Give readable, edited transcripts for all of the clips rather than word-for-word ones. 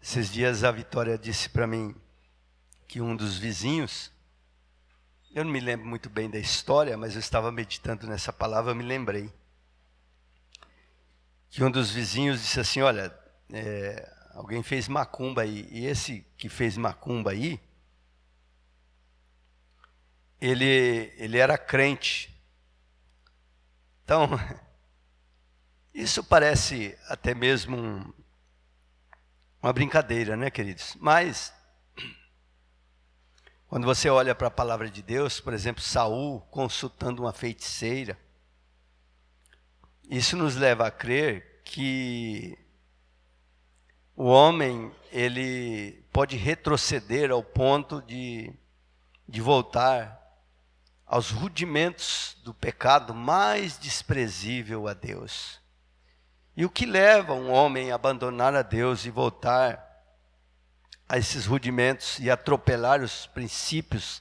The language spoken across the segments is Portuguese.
Esses dias a Vitória disse para mim que um dos vizinhos, eu não me lembro muito bem da história, mas eu estava meditando nessa palavra, eu me lembrei. Que um dos vizinhos disse assim, olha, alguém fez macumba aí, e esse que fez macumba aí, ele era crente. Então, isso parece até mesmo uma brincadeira, né, queridos? Mas, quando você olha para a palavra de Deus, por exemplo, Saul consultando uma feiticeira, isso nos leva a crer que o homem, ele pode retroceder ao ponto de voltar aos rudimentos do pecado mais desprezível a Deus. E o que leva um homem a abandonar a Deus e voltar a esses rudimentos e atropelar os princípios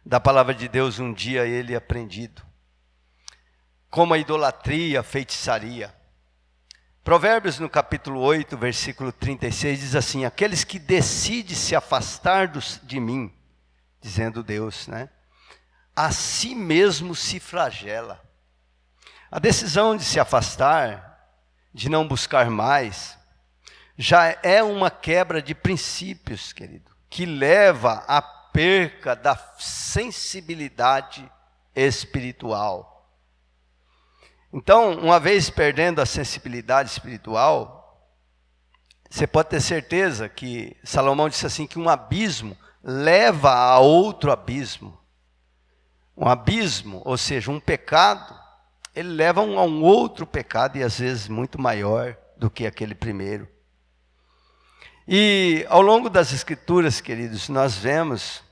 da palavra de Deus um dia ele aprendido? Como a idolatria, a feitiçaria. Provérbios no capítulo 8, versículo 36 diz assim, aqueles que decidem se afastar de mim, dizendo Deus, né? A si mesmo se flagela. A decisão de se afastar, de não buscar mais, já é uma quebra de princípios, querido, que leva à perca da sensibilidade espiritual. Então, uma vez perdendo a sensibilidade espiritual, você pode ter certeza que Salomão disse assim, que um abismo leva a outro abismo. Um abismo, ou seja, um pecado, ele leva a um outro pecado e às vezes muito maior do que aquele primeiro. E ao longo das Escrituras, queridos, nós vemos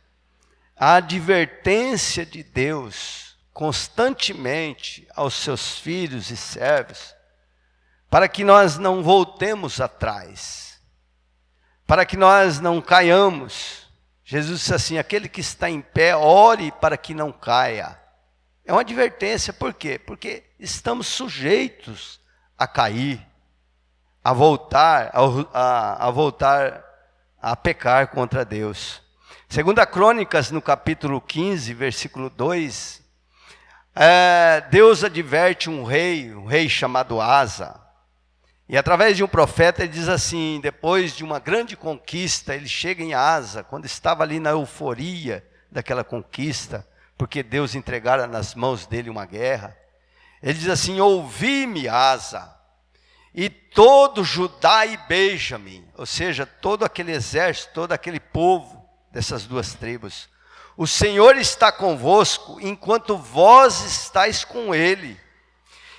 a advertência de Deus constantemente aos seus filhos e servos, para que nós não voltemos atrás, para que nós não caiamos. Jesus disse assim, aquele que está em pé, ore para que não caia. É uma advertência, por quê? Porque estamos sujeitos a cair, a voltar a pecar contra Deus. Segunda Crônicas, no capítulo 15, versículo 2, Deus adverte um rei chamado Asa. E através de um profeta ele diz assim, depois de uma grande conquista, ele chega em Asa, quando estava ali na euforia daquela conquista, porque Deus entregara nas mãos dele uma guerra. Ele diz assim, ouvi-me, Asa, e todo Judá e Benjamim, ou seja, todo aquele exército, todo aquele povo dessas duas tribos. O Senhor está convosco, enquanto vós estáis com ele.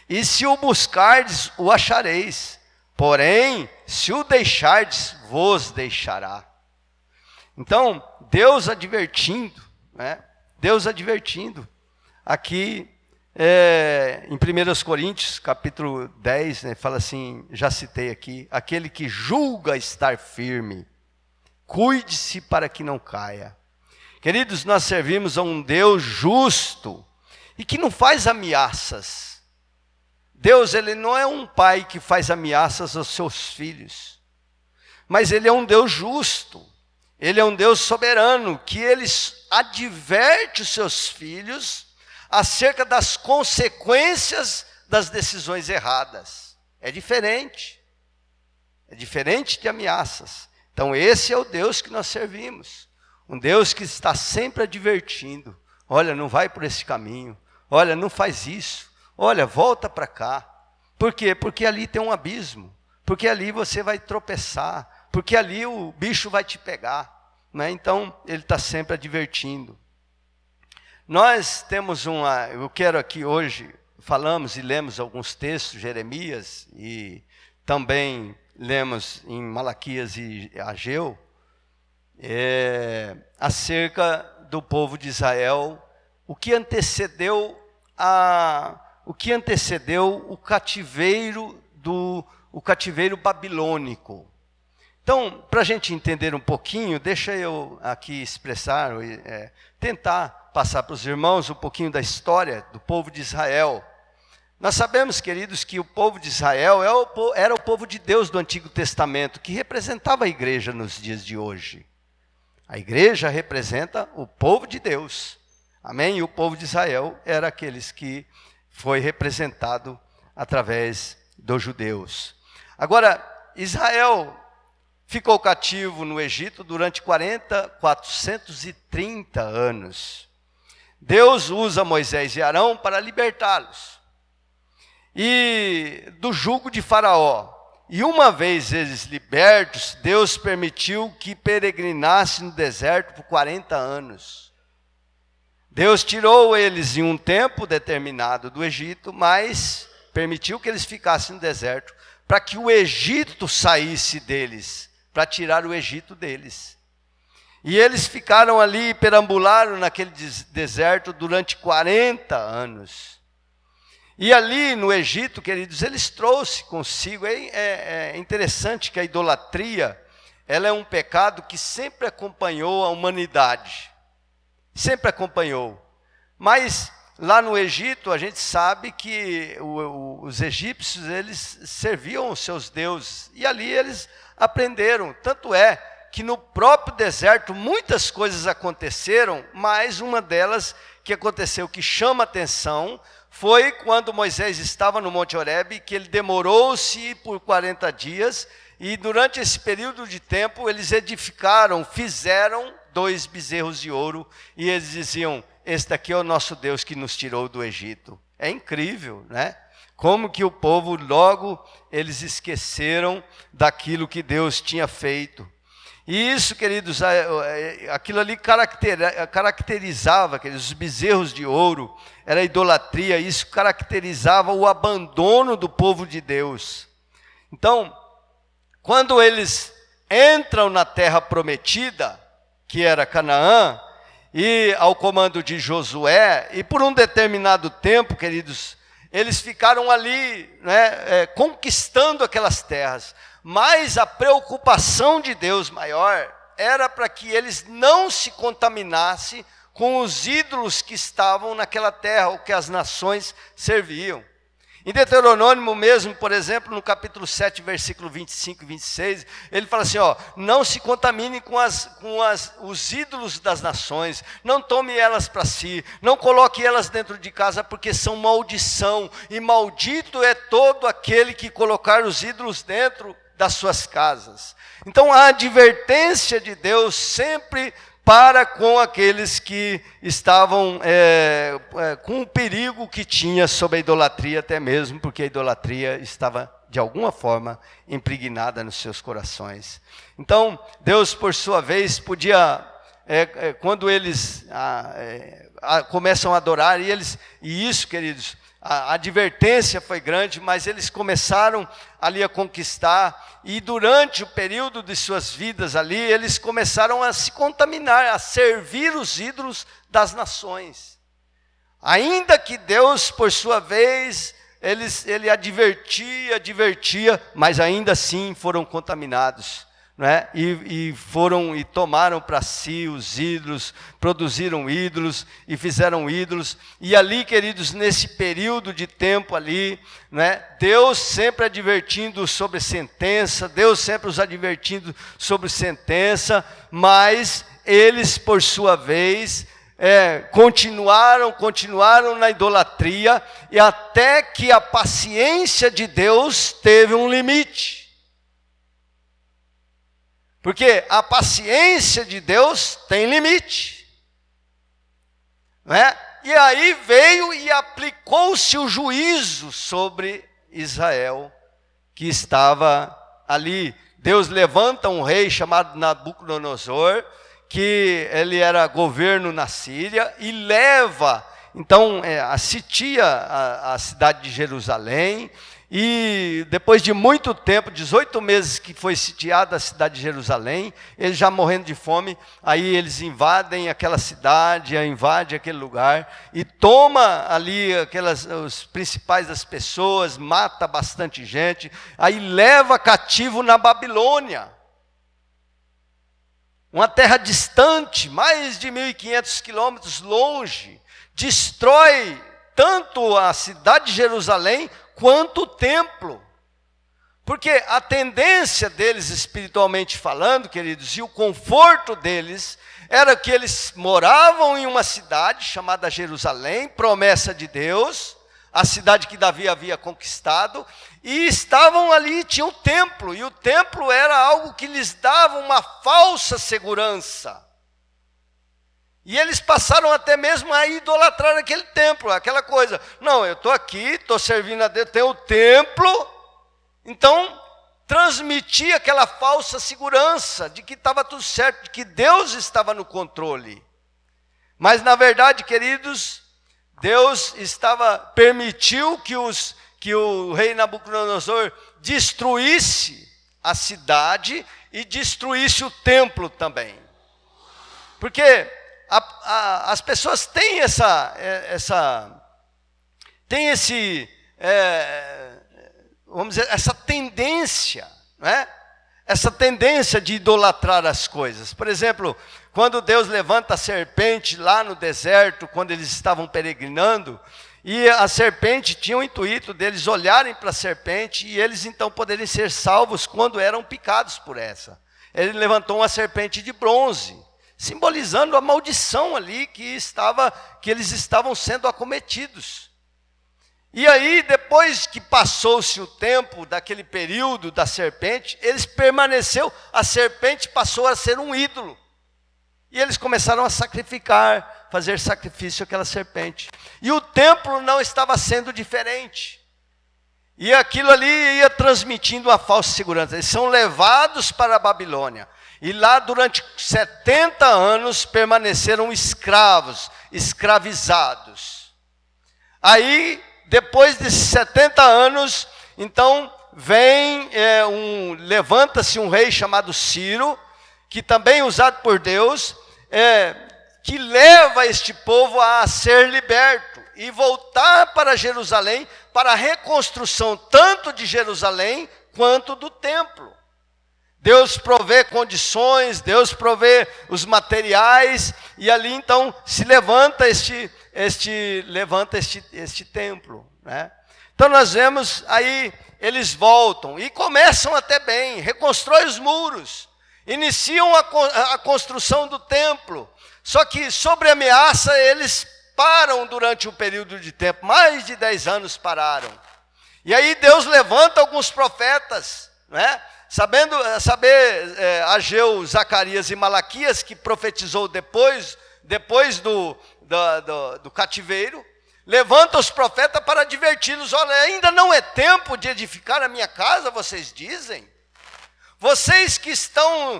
E se o buscardes, o achareis. Porém, se o deixardes, vos deixará. Então, Deus advertindo, né? Deus advertindo, aqui em 1 Coríntios, capítulo 10, né, fala assim, já citei aqui, aquele que julga estar firme, cuide-se para que não caia. Queridos, nós servimos a um Deus justo, e que não faz ameaças. Deus, ele não é um pai que faz ameaças aos seus filhos, mas ele é um Deus justo, ele é um Deus soberano, que ele adverte os seus filhos acerca das consequências das decisões erradas. É diferente de ameaças. Então esse é o Deus que nós servimos, um Deus que está sempre advertindo, olha, não vai por esse caminho, olha, não faz isso, olha, volta para cá. Por quê? Porque ali tem um abismo, porque ali você vai tropeçar, porque ali o bicho vai te pegar, né? Então ele está sempre advertindo. Nós temos eu quero aqui hoje, falamos e lemos alguns textos, Jeremias, e também lemos em Malaquias e Ageu, acerca do povo de Israel, o que antecedeu o cativeiro o cativeiro babilônico. Então, para a gente entender um pouquinho, deixa eu aqui expressar, tentar passar para os irmãos um pouquinho da história do povo de Israel. Nós sabemos, queridos, que o povo de Israel era o povo de Deus do Antigo Testamento, que representava a igreja nos dias de hoje. A igreja representa o povo de Deus, amém? E o povo de Israel era aqueles que foi representado através dos judeus. Agora, Israel ficou cativo no Egito durante 430 anos. Deus usa Moisés e Arão para libertá-los e do jugo de Faraó. E uma vez eles libertos, Deus permitiu que peregrinassem no deserto por 40 anos. Deus tirou eles em um tempo determinado do Egito, mas permitiu que eles ficassem no deserto para que o Egito saísse deles, para tirar o Egito deles. E eles ficaram ali, perambularam naquele deserto durante 40 anos. E ali no Egito, queridos, eles trouxeram consigo, é interessante que a idolatria, ela é um pecado que sempre acompanhou a humanidade, sempre acompanhou. Mas lá no Egito, a gente sabe que os egípcios, eles serviam os seus deuses, e ali eles aprenderam, tanto é que no próprio deserto muitas coisas aconteceram, mas uma delas que aconteceu, que chama atenção, foi quando Moisés estava no Monte Horebe, que ele demorou-se por 40 dias, e durante esse período de tempo eles fizeram 2 bezerros de ouro, e eles diziam, este aqui é o nosso Deus que nos tirou do Egito. É incrível, né? Como que o povo logo, eles esqueceram daquilo que Deus tinha feito. E isso, queridos, aquilo ali caracterizava, queridos, os bezerros de ouro, era idolatria, isso caracterizava o abandono do povo de Deus. Então, quando eles entram na terra prometida, que era Canaã, e ao comando de Josué, e por um determinado tempo, queridos, eles ficaram ali, né, conquistando aquelas terras, mas a preocupação de Deus maior era para que eles não se contaminassem com os ídolos que estavam naquela terra, ou que as nações serviam. Em Deuteronômio mesmo, por exemplo, no capítulo 7, versículo 25 e 26, ele fala assim, não se contamine com os ídolos das nações, não tome elas para si, não coloque elas dentro de casa, porque são maldição, e maldito é todo aquele que colocar os ídolos dentro das suas casas. Então a advertência de Deus sempre para com aqueles que estavam com o perigo que tinha sobre a idolatria, até mesmo porque a idolatria estava de alguma forma impregnada nos seus corações. Então Deus, por sua vez, podia, quando eles começam a adorar, e isso, queridos, a advertência foi grande, mas eles começaram ali a conquistar, e durante o período de suas vidas ali, eles começaram a se contaminar, a servir os ídolos das nações. Ainda que Deus, por sua vez, ele advertia, mas ainda assim foram contaminados. Né? E tomaram para si os ídolos, produziram ídolos e fizeram ídolos. E ali, queridos, nesse período de tempo ali, né, Deus sempre advertindo sobre sentença, Deus sempre os advertindo sobre sentença, mas eles, por sua vez, continuaram na idolatria, e até que a paciência de Deus teve um limite. Porque a paciência de Deus tem limite, né? E aí veio e aplicou-se o juízo sobre Israel, que estava ali. Deus levanta um rei chamado Nabucodonosor, que ele era governo na Síria, e leva, então, sitia a cidade de Jerusalém. E depois de muito tempo, 18 meses que foi sitiada a cidade de Jerusalém, eles já morrendo de fome, aí eles invadem aquela cidade, invadem aquele lugar, e toma ali os principais das pessoas, mata bastante gente, aí leva cativo na Babilônia, uma terra distante, mais de 1.500 quilômetros longe, destrói tanto a cidade de Jerusalém quanto o templo. Porque a tendência deles, espiritualmente falando, queridos, e o conforto deles, era que eles moravam em uma cidade chamada Jerusalém, promessa de Deus, a cidade que Davi havia conquistado, e estavam ali, tinha o templo, e o templo era algo que lhes dava uma falsa segurança. E eles passaram até mesmo a idolatrar aquele templo, aquela coisa. Não, eu estou aqui, estou servindo a Deus, tem o templo. Então, transmitia aquela falsa segurança de que estava tudo certo, de que Deus estava no controle. Mas, na verdade, queridos, Deus permitiu que o rei Nabucodonosor destruísse a cidade e destruísse o templo também. Porque as pessoas têm vamos dizer, essa tendência, né? Essa tendência de idolatrar as coisas. Por exemplo, quando Deus levanta a serpente lá no deserto, quando eles estavam peregrinando, e a serpente tinha o intuito deles olharem para a serpente e eles então poderem ser salvos quando eram picados por essa. Ele levantou uma serpente de bronze, simbolizando a maldição ali que eles estavam sendo acometidos. E aí, depois que passou-se o tempo daquele período da serpente, a serpente passou a ser um ídolo. E eles começaram a fazer sacrifício àquela serpente. E o templo não estava sendo diferente. E aquilo ali ia transmitindo uma falsa segurança. Eles são levados para a Babilônia. E lá durante 70 anos permaneceram escravizados. Aí, depois desses 70 anos, então levanta-se um rei chamado Ciro, que também é usado por Deus, que leva este povo a ser liberto e voltar para Jerusalém, para a reconstrução tanto de Jerusalém quanto do templo. Deus provê condições, Deus provê os materiais, e ali então se levanta este templo, né? Então nós vemos aí, eles voltam e começam até bem, reconstroem os muros, iniciam a construção do templo, só que sobre ameaça eles param durante um período de tempo, mais de 10 anos pararam. E aí Deus levanta alguns profetas, né? Ageu, Zacarias e Malaquias, que profetizou depois do cativeiro, levanta os profetas para adverti-los: olha, ainda não é tempo de edificar a minha casa, vocês dizem? Vocês que estão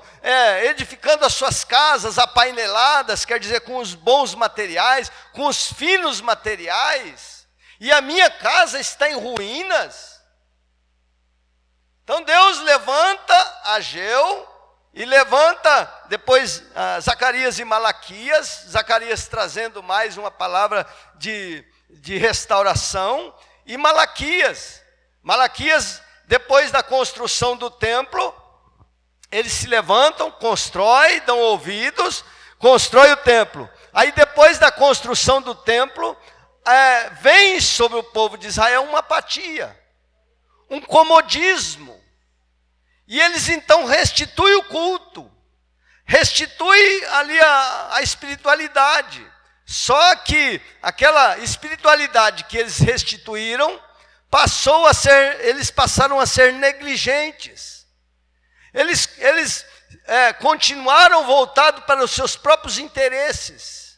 edificando as suas casas apaineladas, quer dizer, com os bons materiais, com os finos materiais, e a minha casa está em ruínas. Então Deus levanta Ageu e levanta depois Zacarias e Malaquias, Zacarias trazendo mais uma palavra de restauração, e Malaquias, depois da construção do templo, eles se levantam, constroem, dão ouvidos, constrói o templo. Aí depois da construção do templo, vem sobre o povo de Israel uma apatia, um comodismo. E eles então restituem o culto, restituem ali a espiritualidade. Só que aquela espiritualidade que eles restituíram, eles passaram a ser negligentes. Eles continuaram voltados para os seus próprios interesses.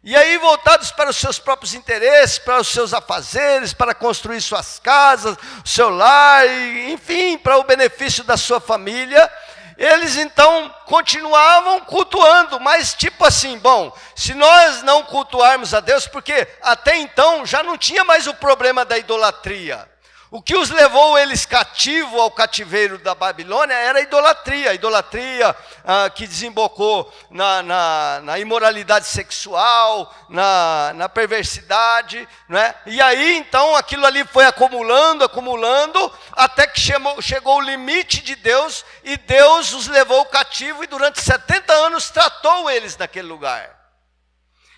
E aí, voltados para os seus próprios interesses, para os seus afazeres, para construir suas casas, o seu lar, enfim, para o benefício da sua família, eles então continuavam cultuando, mas tipo assim, bom, se nós não cultuarmos a Deus, porque até então já não tinha mais o problema da idolatria. O que os levou eles cativo ao cativeiro da Babilônia era a idolatria que desembocou na imoralidade sexual, na perversidade, né? E aí então aquilo ali foi acumulando, até que chegou o limite de Deus, e Deus os levou cativo, e durante 70 anos tratou eles naquele lugar.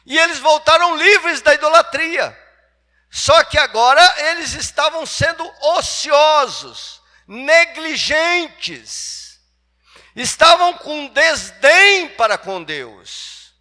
E eles voltaram livres da idolatria. Só que agora eles estavam sendo ociosos, negligentes, estavam com desdém para com Deus,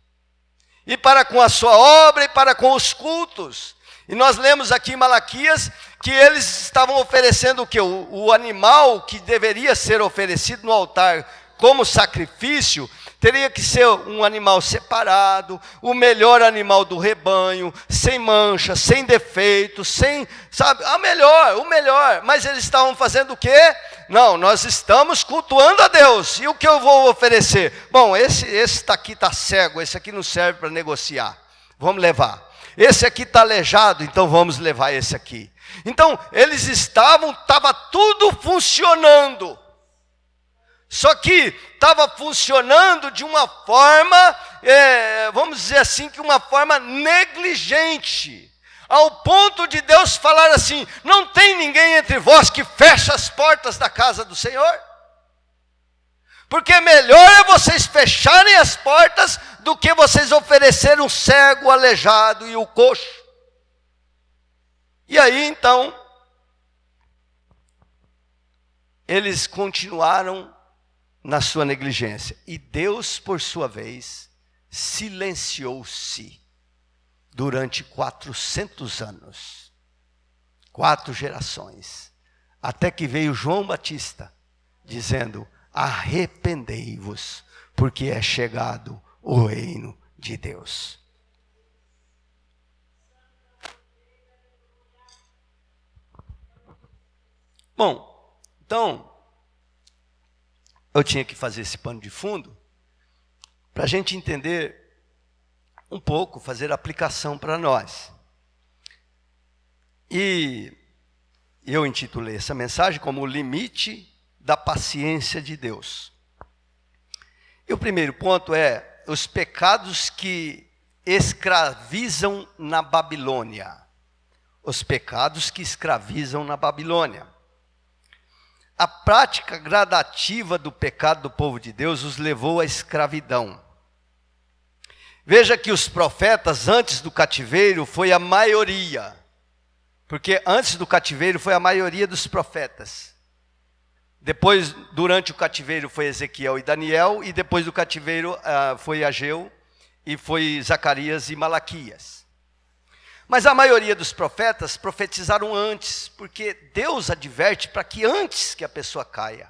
e para com a sua obra, e para com os cultos. E nós lemos aqui em Malaquias que eles estavam oferecendo o quê? O animal que deveria ser oferecido no altar como sacrifício, teria que ser um animal separado, o melhor animal do rebanho, sem mancha, sem defeitos, sem, sabe, o melhor. Mas eles estavam fazendo o quê? Não, nós estamos cultuando a Deus. E o que eu vou oferecer? Bom, esse aqui está cego, esse aqui não serve para negociar. Vamos levar. Esse aqui está aleijado, então vamos levar esse aqui. Então, eles estava tudo funcionando. Só que estava funcionando de uma forma, vamos dizer assim, que uma forma negligente. Ao ponto de Deus falar assim: não tem ninguém entre vós que feche as portas da casa do Senhor? Porque melhor é vocês fecharem as portas do que vocês oferecerem o cego, o aleijado e o coxo. E aí então, eles continuaram na sua negligência. E Deus, por sua vez, silenciou-se durante 400 anos. 4 gerações. Até que veio João Batista, dizendo: arrependei-vos, porque é chegado o reino de Deus. Bom, então, eu tinha que fazer esse pano de fundo para a gente entender um pouco, fazer aplicação para nós. E eu intitulei essa mensagem como o limite da paciência de Deus. E o primeiro ponto é os pecados que escravizam na Babilônia. Os pecados que escravizam na Babilônia. A prática gradativa do pecado do povo de Deus os levou à escravidão. Veja que os profetas antes do cativeiro foi a maioria. Porque antes do cativeiro foi a maioria dos profetas. Depois, durante o cativeiro, foi Ezequiel e Daniel. E depois do cativeiro foi Ageu e foi Zacarias e Malaquias. Mas a maioria dos profetas profetizaram antes, porque Deus adverte para que antes que a pessoa caia,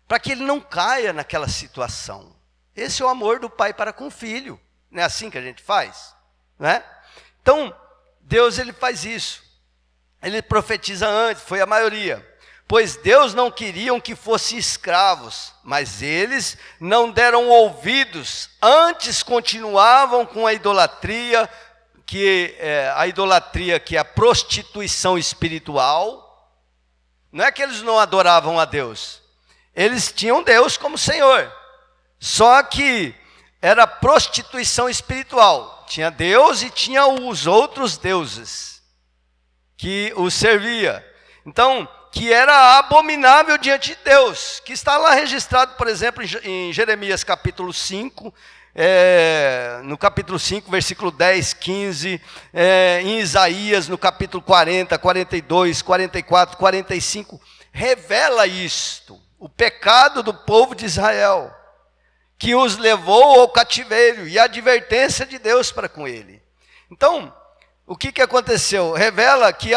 para que ele não caia naquela situação. Esse é o amor do pai para com o filho. Não é assim que a gente faz? Né? Então, Deus ele faz isso. Ele profetiza antes, foi a maioria. Pois Deus não queriam que fossem escravos, mas eles não deram ouvidos, antes continuavam com a idolatria, que é a prostituição espiritual. Não é que eles não adoravam a Deus, eles tinham Deus como Senhor, só que era prostituição espiritual. Tinha Deus e tinha os outros deuses que os servia. Então, que era abominável diante de Deus, que está lá registrado, por exemplo, em Jeremias capítulo 5, no capítulo 5, versículo 10, 15, em Isaías, no capítulo 40, 42, 44, 45, revela isto, o pecado do povo de Israel, que os levou ao cativeiro, e a advertência de Deus para com ele. Então, o que aconteceu? Revela que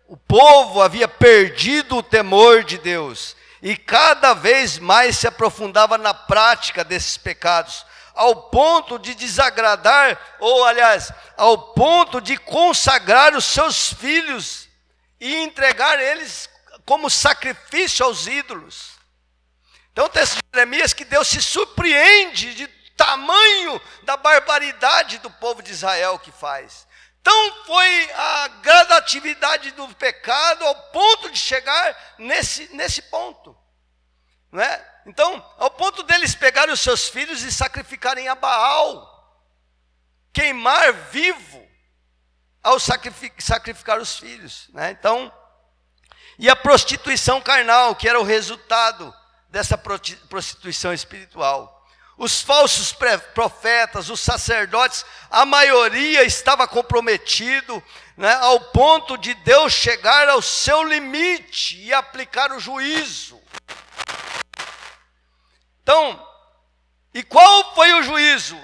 o povo havia perdido o temor de Deus, e cada vez mais se aprofundava na prática desses pecados, ao ponto de desagradar, ou aliás, ao ponto de consagrar os seus filhos e entregar eles como sacrifício aos ídolos. Então o texto de Jeremias que Deus se surpreende de tamanho da barbaridade do povo de Israel que faz. Então foi a gradatividade do pecado ao ponto de chegar nesse ponto. Não é? Então, ao ponto deles pegarem os seus filhos e sacrificarem a Baal, queimar vivo ao sacrificar os filhos. Né? Então, e a prostituição carnal, que era o resultado dessa prostituição espiritual. os falsos profetas, os sacerdotes, a maioria estava comprometido, né, ao ponto de Deus chegar ao seu limite e aplicar o juízo. Então, e qual foi o juízo?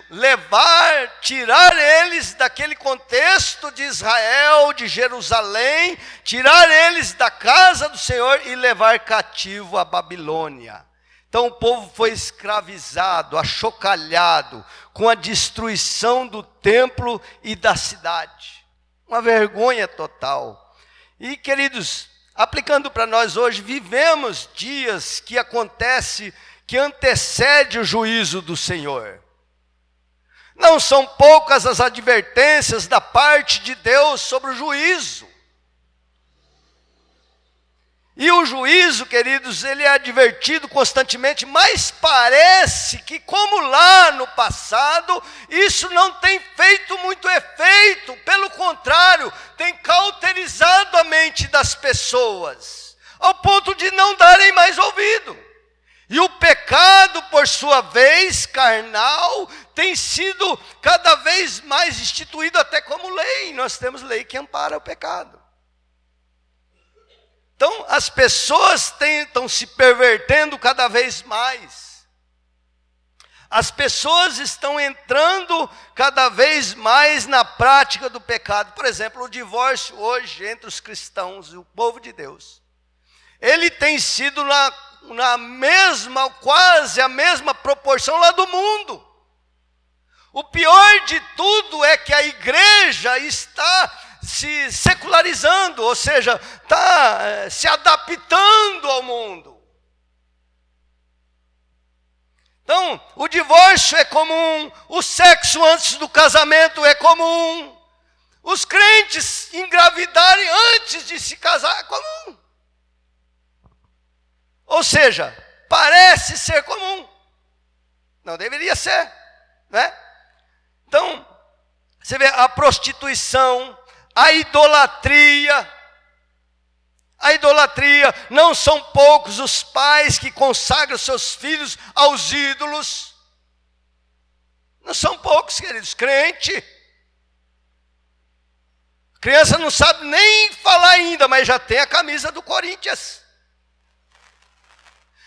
Tirar eles daquele contexto de Israel, de Jerusalém, tirar eles da casa do Senhor e levar cativo a Babilônia. Então o povo foi escravizado, achocalhado, com a destruição do templo e da cidade. Uma vergonha total. E queridos, aplicando para nós hoje, vivemos dias que antecede o juízo do Senhor. Não são poucas as advertências da parte de Deus sobre o juízo. E o juízo, queridos, ele é advertido constantemente, mas parece que, como lá no passado, isso não tem feito muito efeito. Pelo contrário, tem cauterizado a mente das pessoas, ao ponto de não darem mais ouvido. E o pecado, por sua vez, carnal, tem sido cada vez mais instituído até como lei. Nós temos lei que ampara o pecado. Então, as pessoas estão se pervertendo cada vez mais. As pessoas estão entrando cada vez mais na prática do pecado. Por exemplo, o divórcio hoje entre os cristãos e o povo de Deus. Ele tem sido na mesma, quase a mesma proporção lá do mundo. O pior de tudo é que a igreja está se secularizando, ou seja, está se adaptando ao mundo. Então, o divórcio é comum, o sexo antes do casamento é comum, os crentes engravidarem antes de se casar é comum. Ou seja, parece ser comum, não deveria ser, né? Então, você vê a prostituição, a idolatria, não são poucos os pais que consagram seus filhos aos ídolos, não são poucos, queridos, crente, criança não sabe nem falar ainda, mas já tem a camisa do Corinthians,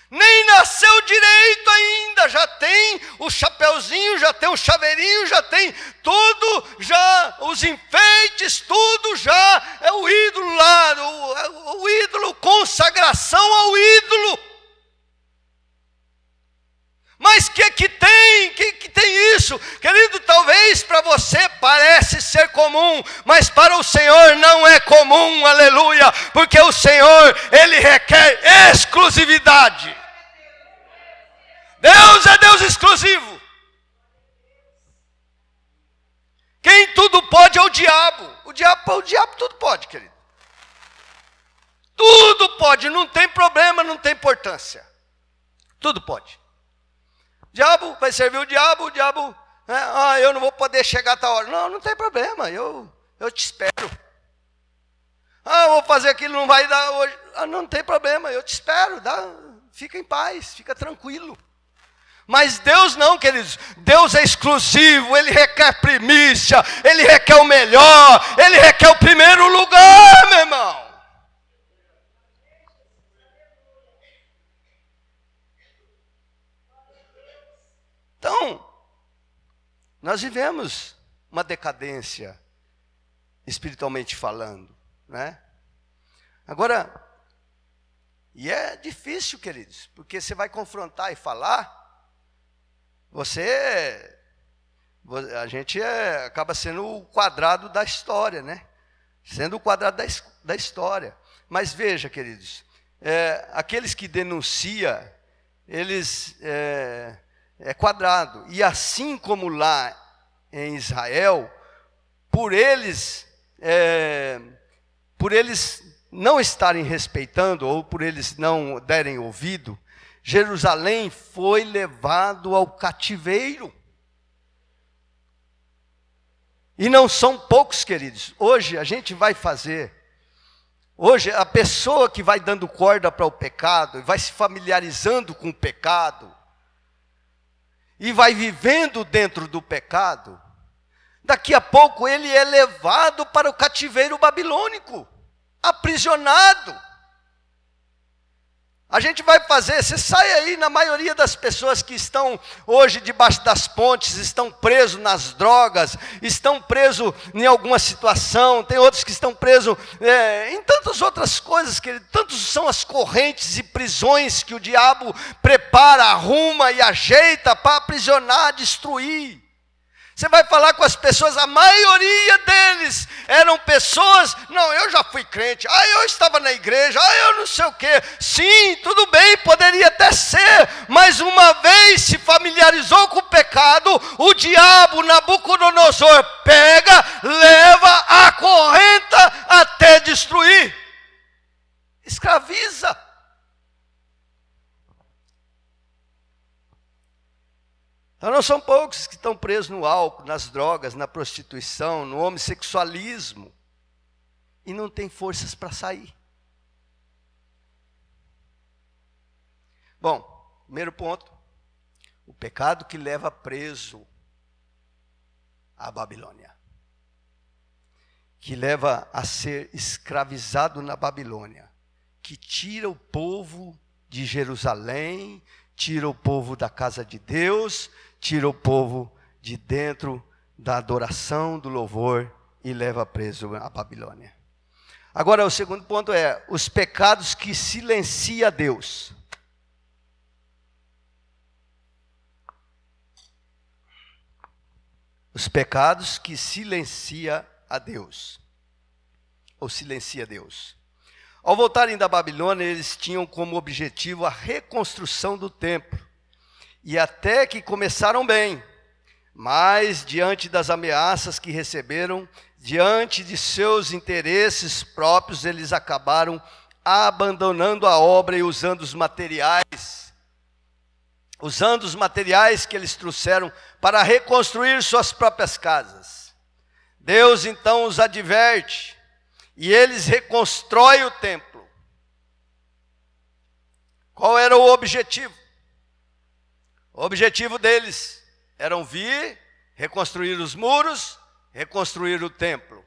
nem nasceu direito ainda, já tem o chapeuzinho, já tem o chaveirinho, já tem tudo, já os enfeites, tudo já é o ídolo lá, o ídolo, consagração ao ídolo. Mas que tem isso? Querido, talvez para você parece ser comum, mas para o Senhor não é comum, aleluia, porque o Senhor, Ele requer exclusividade. Deus é Deus exclusivo. Quem tudo pode é o diabo. O diabo tudo pode, querido. Tudo pode, não tem problema, não tem importância. Tudo pode. O diabo vai servir o diabo, né? Eu não vou poder chegar a tal hora. Não tem problema, eu te espero. Vou fazer aquilo, não vai dar hoje. Não tem problema, eu te espero, fica em paz, fica tranquilo. Mas Deus não, queridos, Deus é exclusivo, Ele requer primícia, Ele requer o melhor, Ele requer o primeiro lugar, meu irmão. Então, nós vivemos uma decadência, espiritualmente falando, né? Agora, e é difícil, queridos, porque você vai confrontar e falar, a gente acaba sendo o quadrado da história, né? Sendo o quadrado da história. Mas veja, queridos, aqueles que denunciam, eles é quadrado. E assim como lá em Israel, por eles não estarem respeitando, ou por eles não derem ouvido, Jerusalém foi levado ao cativeiro. E não são poucos, queridos. Hoje a gente vai fazer. Hoje a pessoa que vai dando corda para o pecado, vai se familiarizando com o pecado, e vai vivendo dentro do pecado, daqui a pouco ele é levado para o cativeiro babilônico, aprisionado. A gente vai fazer, você sai aí, na maioria das pessoas que estão hoje debaixo das pontes, estão presos nas drogas, estão presos em alguma situação, tem outros que estão presos em tantas outras coisas, tantos são as correntes e prisões que o diabo prepara, arruma e ajeita para aprisionar, destruir. Você vai falar com as pessoas, a maioria deles eram pessoas, não, eu já fui crente, eu estava na igreja, eu não sei o quê. Sim, tudo bem, poderia até ser, mas uma vez se familiarizou com o pecado, o diabo, Nabucodonosor, pega, leva, acorrenta até destruir. Escraviza. Então não são poucos que estão presos no álcool, nas drogas, na prostituição, no homossexualismo, e não tem forças para sair. Bom, primeiro ponto, o pecado que leva preso à Babilônia, que leva a ser escravizado na Babilônia, que tira o povo de Jerusalém, tira o povo da casa de Deus, tira o povo de dentro da adoração, do louvor e leva preso a Babilônia. Agora, o segundo ponto é os pecados que silencia Deus. Os pecados que silencia a Deus, ou silencia Deus. Ao voltarem da Babilônia, eles tinham como objetivo a reconstrução do templo. E até que começaram bem, mas diante das ameaças que receberam, diante de seus interesses próprios, eles acabaram abandonando a obra e usando os materiais que eles trouxeram para reconstruir suas próprias casas. Deus então os adverte e eles reconstroem o templo. Qual era o objetivo? O objetivo deles era vir, reconstruir os muros, reconstruir o templo.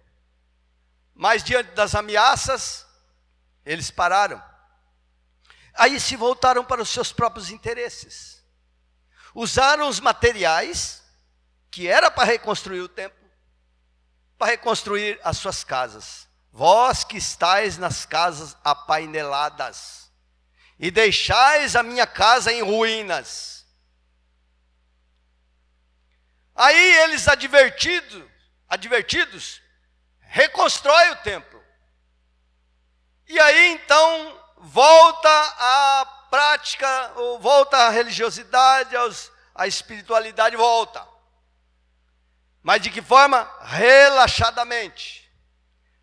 Mas diante das ameaças, eles pararam. Aí se voltaram para os seus próprios interesses. Usaram os materiais, que era para reconstruir o templo, para reconstruir as suas casas. Vós que estáis nas casas apaineladas, e deixais a minha casa em ruínas. Aí eles advertidos, reconstroem o templo. E aí então volta a prática, ou volta a religiosidade, a espiritualidade volta. Mas de que forma? Relaxadamente.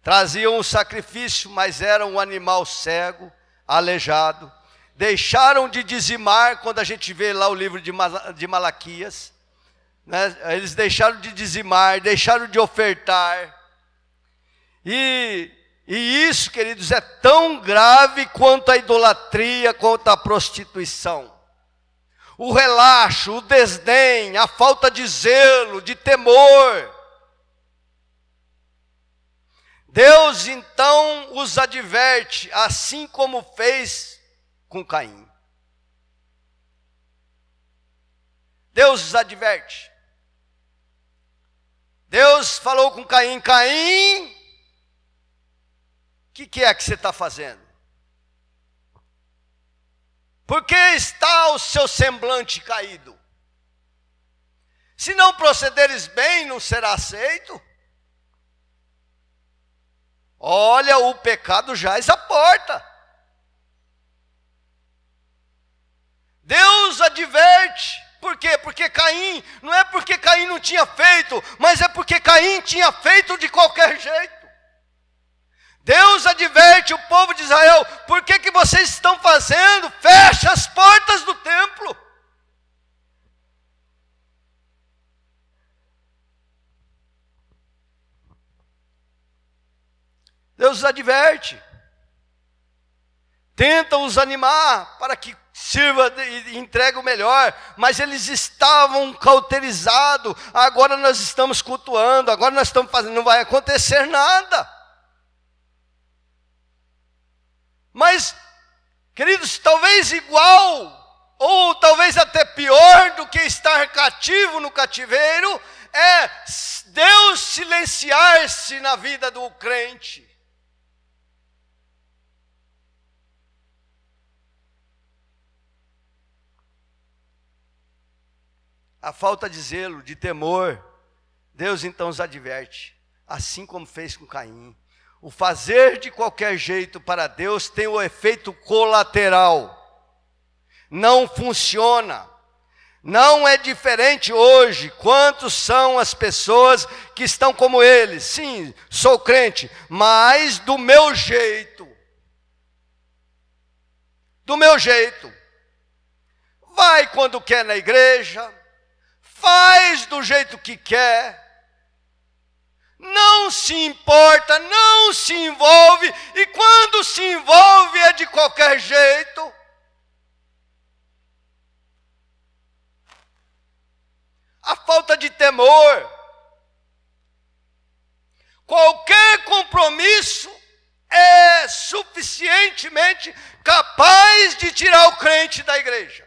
Traziam o sacrifício, mas era um animal cego, aleijado. Deixaram de dizimar, quando a gente vê lá o livro de Malaquias, né? Eles deixaram de dizimar, deixaram de ofertar. E isso, queridos, é tão grave quanto a idolatria, quanto a prostituição. O relaxo, o desdém, a falta de zelo, de temor. Deus então os adverte, assim como fez com Caim. Deus os adverte. Deus falou com Caim: Caim, o que é que você está fazendo? Por que está o seu semblante caído? Se não procederes bem, não será aceito. Olha, o pecado jaz à porta. Deus adverte. Por quê? Porque Caim, não é porque Caim não tinha feito, mas é porque Caim tinha feito de qualquer jeito. Deus adverte o povo de Israel: por que vocês estão fazendo? Fecha as portas do templo. Deus os adverte. tentam os animar para que sirva e entregue o melhor, mas eles estavam cauterizados. Agora nós estamos cultuando, agora nós estamos fazendo, não vai acontecer nada. Mas, queridos, talvez igual, ou talvez até pior do que estar cativo no cativeiro, é Deus silenciar-se na vida do crente. A falta de zelo, de temor, Deus então os adverte, assim como fez com Caim. O fazer de qualquer jeito para Deus tem o efeito colateral. Não funciona. Não é diferente hoje. Quantos são as pessoas que estão como ele? Sim, sou crente, mas do meu jeito. Do meu jeito. Vai quando quer na igreja, faz do jeito que quer, não se importa, não se envolve, e quando se envolve é de qualquer jeito. A falta de temor. Qualquer compromisso é suficientemente capaz de tirar o crente da igreja.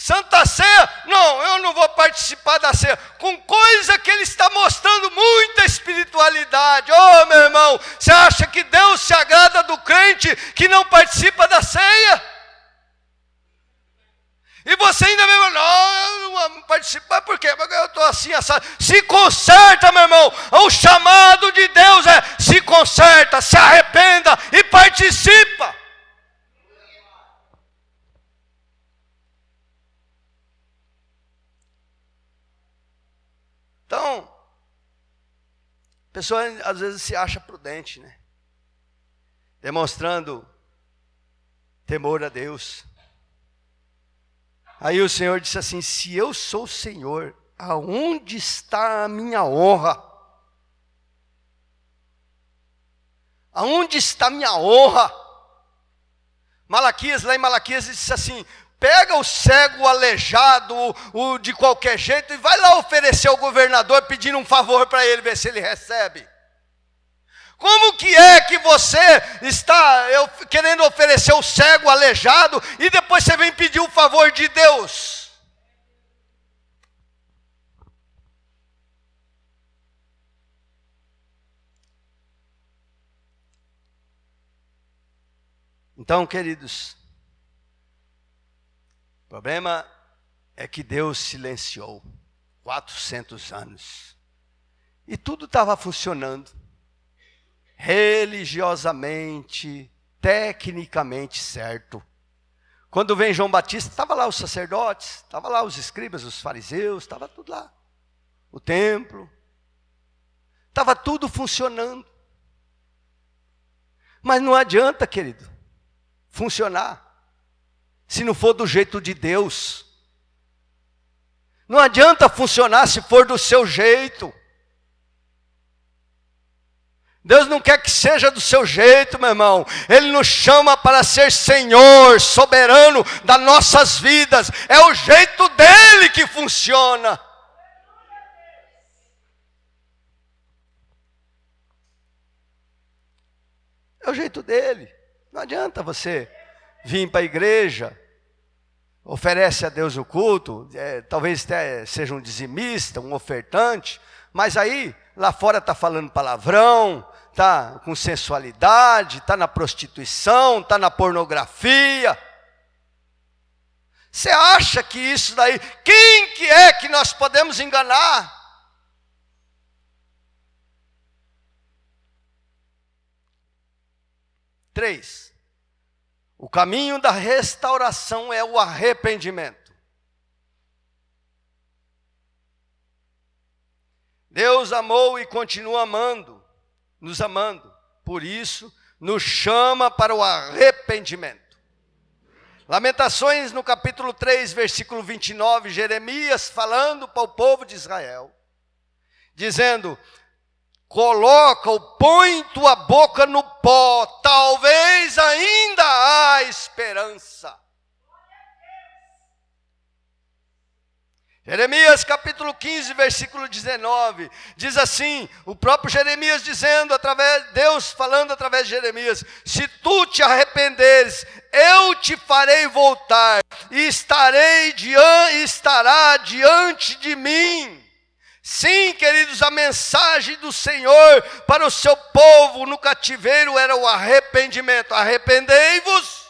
Santa Ceia, não, eu não vou participar da ceia. Com coisa que ele está mostrando muita espiritualidade. Oh, meu irmão, você acha que Deus se agrada do crente que não participa da ceia? E você ainda mesmo, não, eu não vou participar, por quê? Porque eu estou assim, assado. Se conserta, meu irmão. O chamado de Deus é, se conserta, se arrependa e participa. Então, a pessoa às vezes se acha prudente, né? Demonstrando temor a Deus. Aí o Senhor disse assim, se eu sou o Senhor, aonde está a minha honra? Aonde está a minha honra? Malaquias, lá em Malaquias, disse assim, pega o cego, o aleijado, o de qualquer jeito, e vai lá oferecer ao governador, pedindo um favor para ele, ver se ele recebe. Como que é que você está querendo oferecer o cego, o aleijado, e depois você vem pedir o favor de Deus? Então, queridos, o problema é que Deus silenciou 400 anos. E tudo estava funcionando. Religiosamente, tecnicamente certo. Quando vem João Batista, estava lá os sacerdotes, estava lá os escribas, os fariseus, estava tudo lá. O templo. Estava tudo funcionando. Mas não adianta, querido, funcionar se não for do jeito de Deus. Não adianta funcionar se for do seu jeito. Deus não quer que seja do seu jeito, meu irmão. Ele nos chama para ser Senhor, soberano das nossas vidas. É o jeito dele que funciona. É o jeito dele. Não adianta você vir para a igreja, oferece a Deus o culto, talvez até seja um dizimista, um ofertante, mas aí lá fora está falando palavrão, está com sensualidade, está na prostituição, está na pornografia. Você acha que isso daí, quem que é que nós podemos enganar? Três, o caminho da restauração é o arrependimento. Deus amou e continua amando, nos amando, por isso nos chama para o arrependimento. Lamentações no capítulo 3, versículo 29, Jeremias falando para o povo de Israel, dizendo, coloca-o, põe tua boca no pó, talvez ainda há esperança. Jeremias capítulo 15, versículo 19, diz assim, o próprio Jeremias dizendo, Deus falando através de Jeremias, se tu te arrependeres, eu te farei voltar, e estará diante de mim. Sim, queridos, a mensagem do Senhor para o seu povo no cativeiro era o arrependimento. Arrependei-vos.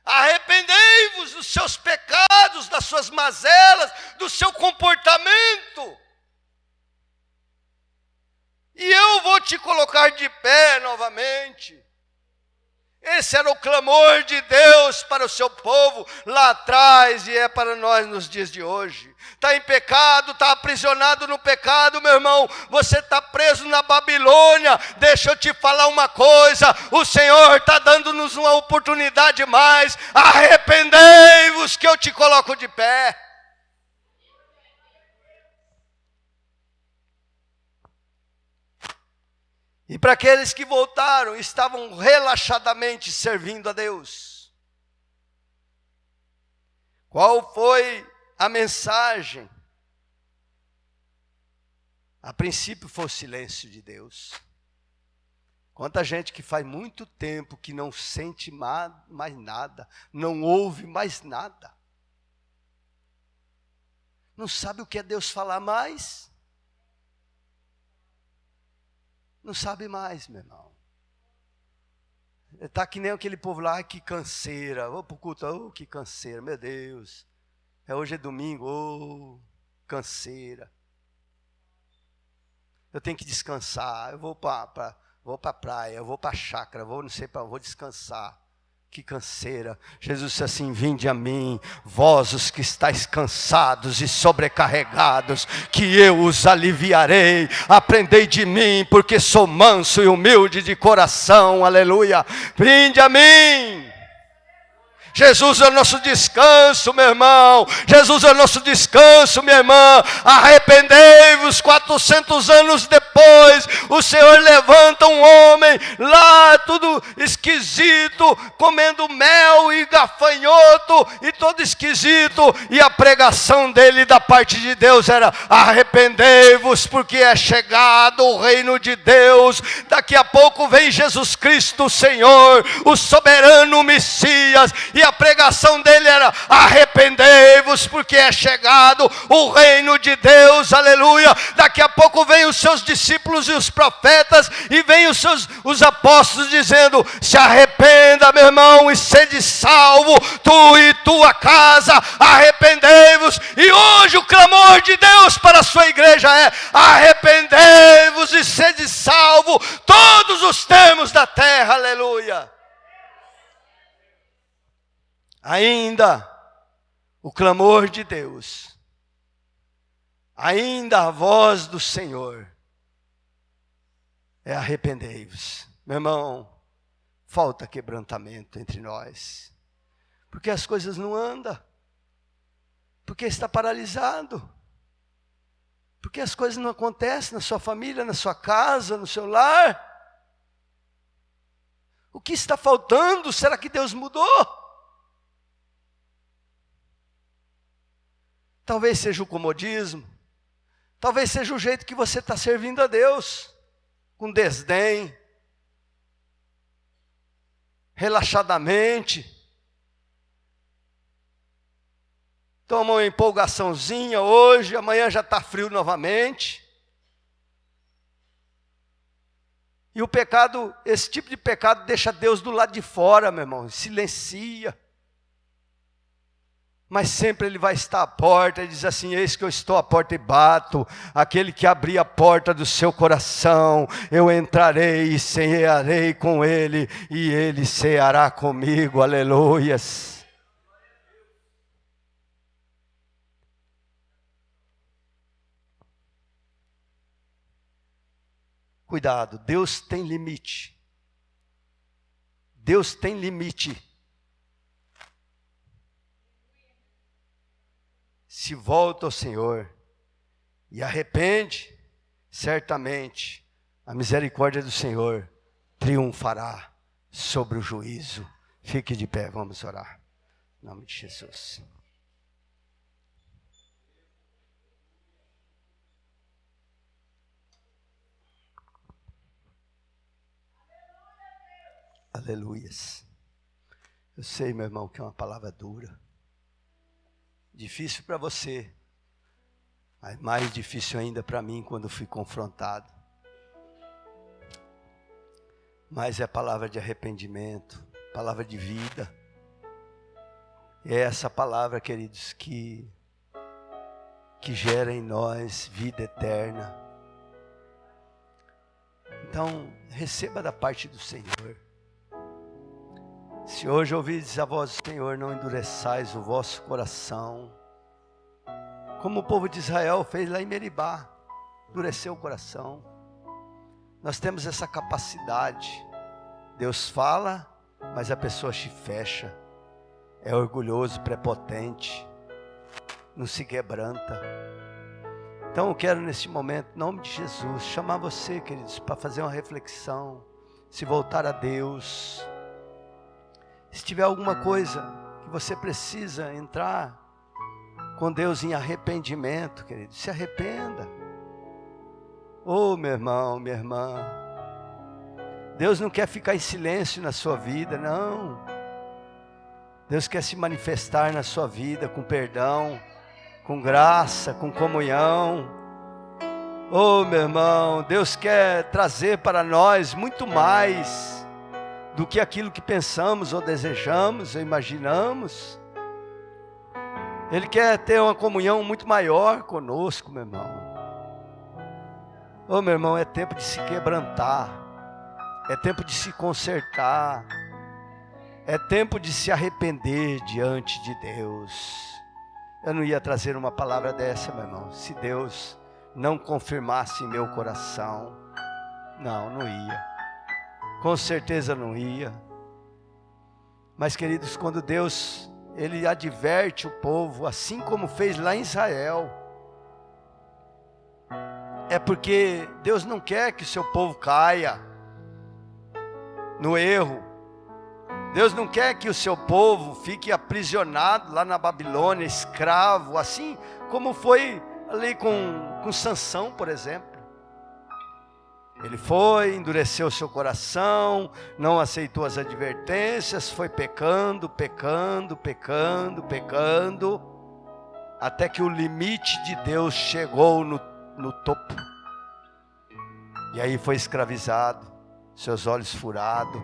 Arrependei-vos dos seus pecados, das suas mazelas, do seu comportamento. E eu vou te colocar de pé novamente. Esse era o clamor de Deus para o seu povo lá atrás e é para nós nos dias de hoje. Está em pecado, está aprisionado no pecado, meu irmão. Você está preso na Babilônia. Deixa eu te falar uma coisa. O Senhor está dando-nos uma oportunidade mais. Arrependei-vos que eu te coloco de pé. E para aqueles que voltaram, estavam relaxadamente servindo a Deus. Qual foi a mensagem? A princípio foi o silêncio de Deus. Quanta gente que faz muito tempo que não sente mais nada, não ouve mais nada. Não sabe o que é Deus falar mais. Não sabe mais, meu irmão. Está que nem aquele povo lá, que canseira. Vou para o culto, que canseira, meu Deus. Hoje é domingo, canseira. Eu tenho que descansar, eu vou para a praia, eu vou para a chácara, vou não sei para onde, vou descansar. Que canseira. Jesus disse assim, vinde a mim, vós os que estáis cansados e sobrecarregados, que eu os aliviarei. Aprendei de mim, porque sou manso e humilde de coração, aleluia. Vinde a mim. Jesus é o nosso descanso, meu irmão. Jesus é o nosso descanso, minha irmã. Arrependei-vos. 400 anos depois, o Senhor levanta um homem lá, tudo esquisito, comendo mel e gafanhoto, e todo esquisito. E a pregação dele da parte de Deus era: arrependei-vos, porque é chegado o reino de Deus. Daqui a pouco vem Jesus Cristo, o Senhor, o soberano Messias. E a pregação dele era: arrependei-vos, porque é chegado o reino de Deus, aleluia. Daqui a pouco vem os seus discípulos e os profetas, e vem os apóstolos dizendo: se arrependa, meu irmão, e sede salvo, tu e tua casa, arrependei-vos. E hoje o clamor de Deus para a sua igreja é: arrependei-vos e sede salvo, todos os termos da terra, aleluia. Ainda o clamor de Deus, ainda a voz do Senhor é: arrependei-vos. Meu irmão, falta quebrantamento entre nós, porque as coisas não andam, porque está paralisado, porque as coisas não acontecem na sua família, na sua casa, no seu lar. O que está faltando? Será que Deus mudou? Talvez seja o comodismo, talvez seja o jeito que você está servindo a Deus, com desdém, relaxadamente. Toma uma empolgaçãozinha hoje, amanhã já está frio novamente. E o pecado, esse tipo de pecado deixa Deus do lado de fora, meu irmão, silencia. Mas sempre Ele vai estar à porta. Ele diz assim: eis que eu estou à porta e bato. Aquele que abrir a porta do seu coração, eu entrarei e cearei com ele, e ele ceará comigo, aleluias. Cuidado, Deus tem limite. Deus tem limite. Se volta ao Senhor e arrepende, certamente a misericórdia do Senhor triunfará sobre o juízo. Fique de pé, vamos orar. Em nome de Jesus. Aleluias. Eu sei, meu irmão, que é uma palavra dura. Difícil para você, mas mais difícil ainda para mim quando fui confrontado. Mas é palavra de arrependimento, palavra de vida. E é essa palavra, queridos, que gera em nós vida eterna. Então, receba da parte do Senhor. Se hoje ouvides a voz do Senhor, não endureçais o vosso coração, como o povo de Israel fez lá em Meribá, endureceu o coração. Nós temos essa capacidade. Deus fala, mas a pessoa se fecha, é orgulhoso, prepotente, não se quebranta. Então eu quero neste momento, em nome de Jesus, chamar você, queridos, para fazer uma reflexão, se voltar a Deus. Se tiver alguma coisa que você precisa entrar com Deus em arrependimento, querido, se arrependa. Oh, meu irmão, minha irmã, Deus não quer ficar em silêncio na sua vida, não. Deus quer se manifestar na sua vida com perdão, com graça, com comunhão. Oh, meu irmão, Deus quer trazer para nós muito mais do que aquilo que pensamos ou desejamos ou imaginamos. Ele quer ter uma comunhão muito maior conosco, meu irmão. Oh, meu irmão, é tempo de se quebrantar, é tempo de se consertar, é tempo de se arrepender diante de Deus. Eu não ia trazer uma palavra dessa, meu irmão, se Deus não confirmasse em meu coração. Não ia. Com certeza não ia. Mas, queridos, quando Deus, Ele adverte o povo, assim como fez lá em Israel, é porque Deus não quer que o seu povo caia no erro. Deus não quer que o seu povo fique aprisionado lá na Babilônia, escravo, assim como foi ali com Sansão, por exemplo. Ele foi, endureceu o seu coração, não aceitou as advertências, foi pecando, até que o limite de Deus chegou no topo. E aí foi escravizado, seus olhos furados,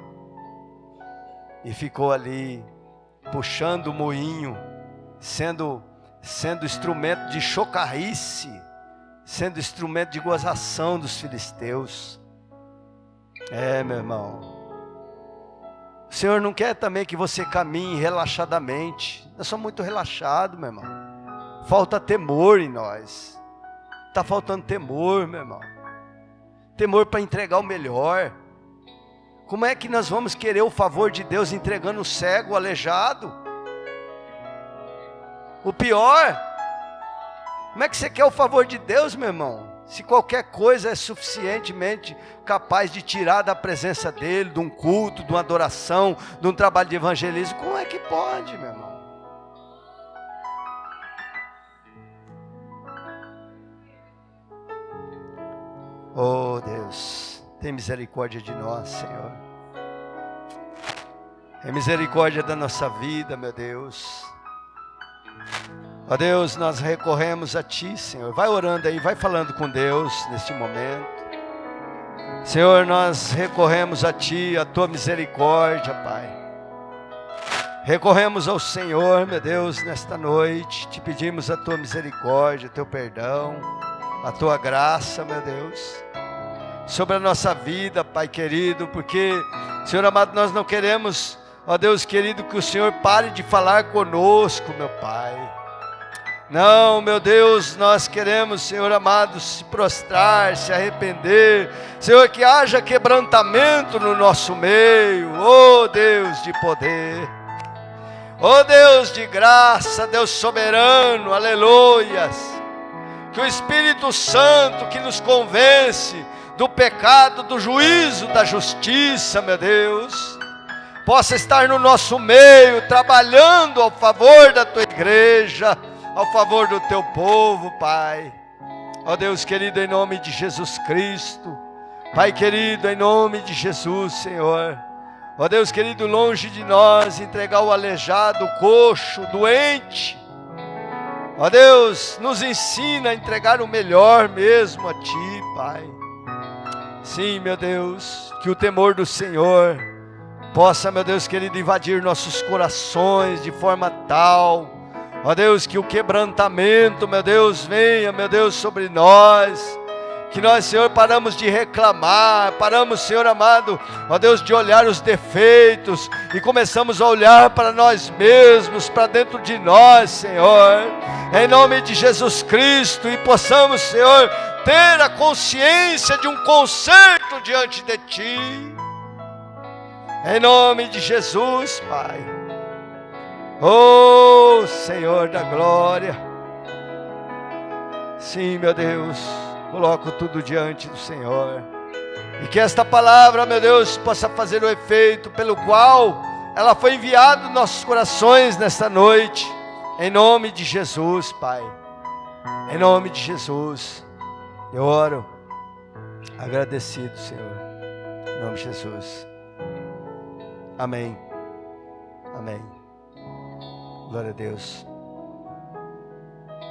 e ficou ali, puxando o moinho, sendo instrumento de chocarrice, sendo instrumento de gozação dos filisteus. Meu irmão, o Senhor não quer também que você caminhe relaxadamente. Nós somos muito relaxados, meu irmão. Falta temor em nós. Está faltando temor, meu irmão. Temor para entregar o melhor. Como é que nós vamos querer o favor de Deus entregando o cego, o aleijado? O pior, como é que você quer o favor de Deus, meu irmão? Se qualquer coisa é suficientemente capaz de tirar da presença dEle, de um culto, de uma adoração, de um trabalho de evangelismo, como é que pode, meu irmão? Oh Deus, tem misericórdia de nós, Senhor. Tem misericórdia da nossa vida, meu Deus. Ó Deus, nós recorremos a Ti, Senhor. Vai orando aí, vai falando com Deus neste momento. Senhor, nós recorremos a Ti, a Tua misericórdia, Pai. Recorremos ao Senhor, meu Deus, nesta noite. Te pedimos a Tua misericórdia, Teu perdão, a Tua graça, meu Deus, sobre a nossa vida, Pai querido, porque, Senhor amado, nós não queremos, ó Deus querido, que o Senhor pare de falar conosco, meu Pai. Não, meu Deus, nós queremos, Senhor amado, se prostrar, se arrepender. Senhor, que haja quebrantamento no nosso meio. Oh Deus de poder, oh Deus de graça, Deus soberano, aleluias. Que o Espírito Santo que nos convence do pecado, do juízo, da justiça, meu Deus, possa estar no nosso meio, trabalhando ao favor da tua igreja, ao favor do teu povo, Pai. Ó Deus querido, em nome de Jesus Cristo, Pai querido, em nome de Jesus, Senhor. Ó Deus querido, longe de nós entregar o aleijado, o coxo, o doente. Ó Deus, nos ensina a entregar o melhor mesmo a Ti, Pai. Sim, meu Deus, que o temor do Senhor possa, meu Deus querido, invadir nossos corações de forma tal, ó Deus, que o quebrantamento, meu Deus, venha, meu Deus, sobre nós. Que nós, Senhor, paramos de reclamar, paramos, Senhor amado, ó Deus, de olhar os defeitos e começamos a olhar para nós mesmos, para dentro de nós, Senhor, em nome de Jesus Cristo, e possamos, Senhor, ter a consciência de um conserto diante de Ti, em nome de Jesus, Pai. Oh, Senhor da glória, sim, meu Deus, coloco tudo diante do Senhor, e que esta palavra, meu Deus, possa fazer o efeito pelo qual ela foi enviada nos nossos corações nesta noite, em nome de Jesus, Pai, em nome de Jesus, eu oro, agradecido, Senhor, em nome de Jesus, amém, amém, glória a Deus.